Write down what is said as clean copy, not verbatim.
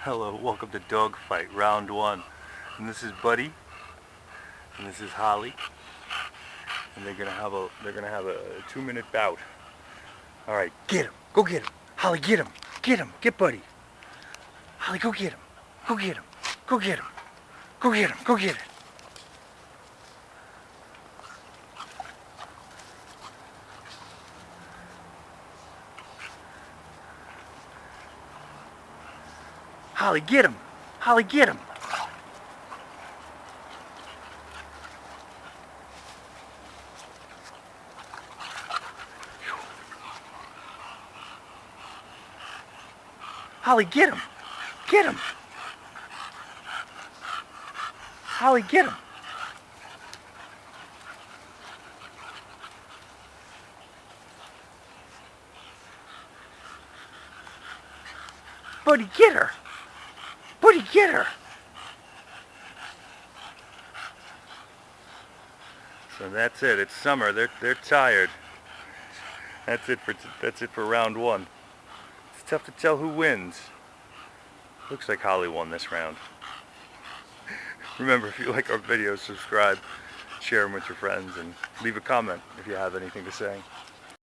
Hello, welcome to Dogfight Round 1. And this is Buddy, and this is Holly, and they're gonna have a 2-minute bout. All right, get him, go get him, Holly, get him, get Buddy. Holly, go get him, go get him, go get him, go get him, go get it. Holly, get him, Holly, get him. Holly, get him! Get him! Holly, get him! Buddy, get her! Buddy, get her! So that's it. It's summer. They're tired. That's it for round 1. It's tough to tell who wins. Looks like Holly won this round. Remember, if you like our videos, subscribe, share them with your friends, and leave a comment if you have anything to say.